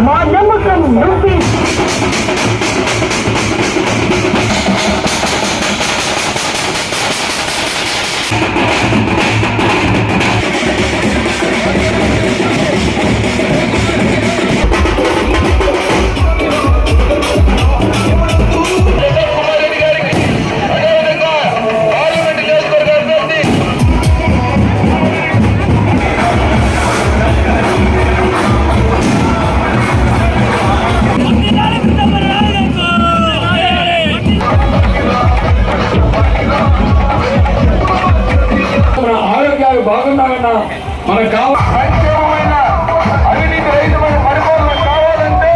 మా నమ్మకం నువ్వే. బాగుండాలన్నా మనకు కావాలి అవినీతి రహితమైన పరిపాలన కావాలంటే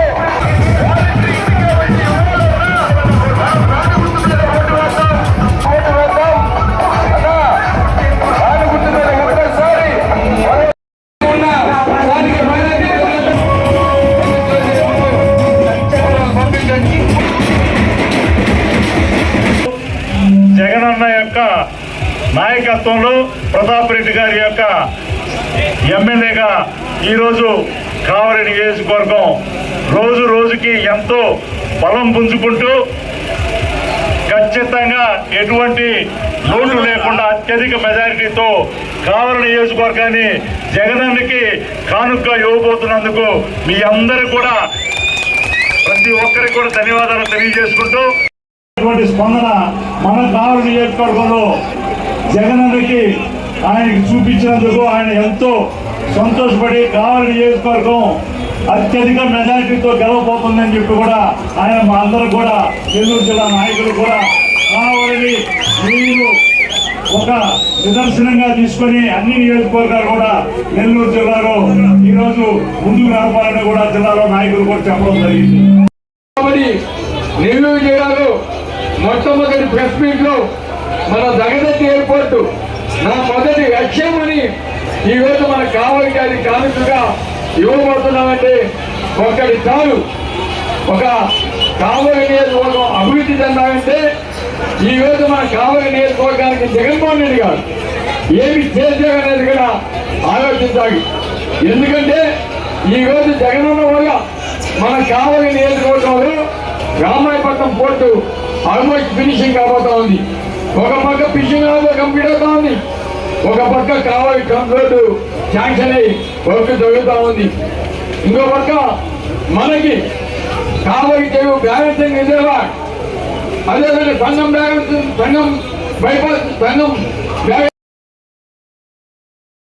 జగనన్న యొక్క నాయకత్వంలో ప్రతాప్ రెడ్డి గారి యొక్క ఎమ్మెల్యేగా ఈరోజు కావలి నియోజకవర్గం రోజు రోజుకి ఎంతో బలం పుంజుకుంటూ ఖచ్చితంగా ఎటువంటి లోటు లేకుండా అత్యధిక మెజారిటీతో కావలి నియోజకవర్గాన్ని జగనన్నకి కానుకగా ఇవ్వబోతున్నందుకు మీ అందరూ కూడా ప్రతి ఒక్కరికి కూడా ధన్యవాదాలు తెలియజేసుకుంటూ స్పందన మన కావలి నియోజకవర్గంలో జగనన్నకి ఆయనకి చూపించినందుకు ఆయన ఎంతో సంతోషపడి కావలి నియోజకవర్గం అత్యధిక మెజారిటీతో గెలవబోతుందని చెప్పి కూడా ఆయన మా అందరూ కూడా నెల్లూరు జిల్లా నాయకులు కూడా కావలిని మీరు ఒక నిదర్శనంగా తీసుకొని అన్ని నియోజకవర్గాలు కూడా నెల్లూరు జిల్లాలో ఈరోజు ముందుకు నడపాలని కూడా జిల్లాలో నాయకులు కూడా చెప్పడం జరిగింది. నెల్లూరు జిల్లాలో మొట్టమొదటి ప్రెస్ మీట్ లో మన జగదత్తి ఎయిర్పోర్టు నా మొదటి లక్ష్యం అని ఈరోజు మన కావలి గారి కానుకగా ఇవ్వబోతున్నామంటే ఒక్కడి చాలు. ఒక కావలి నియోజకవర్గం అభివృద్ధి చెందాలంటే ఈరోజు మన కావలి నియోజకవర్గానికి జగన్మోహన్ రెడ్డి గారు ఏమి చేసేదనేది కూడా ఆలోచించాలి. ఎందుకంటే ఈరోజు జగనన్న వల్ల మన కావలి నియోజకవర్గంలో రామాయపట్నం పోర్టు ఆల్మోస్ట్ ఫినిషింగ్ కాబోతా ఉంది. ఒక పక్క ఫిషింగ్ హార్బర్ కంప్లీట్ అవుతా ఉంది, ఒక పక్క కావలి రోడ్డు శాంక్షన్ అయ్యి వర్క్ జరుగుతూ ఉంది. ఇంకో పక్క మనకి కావలి చెరువు బ్యాలెన్సింగ్ రిజర్వాయర్, అదేవిధంగా సంగం బైపాస్ సంగం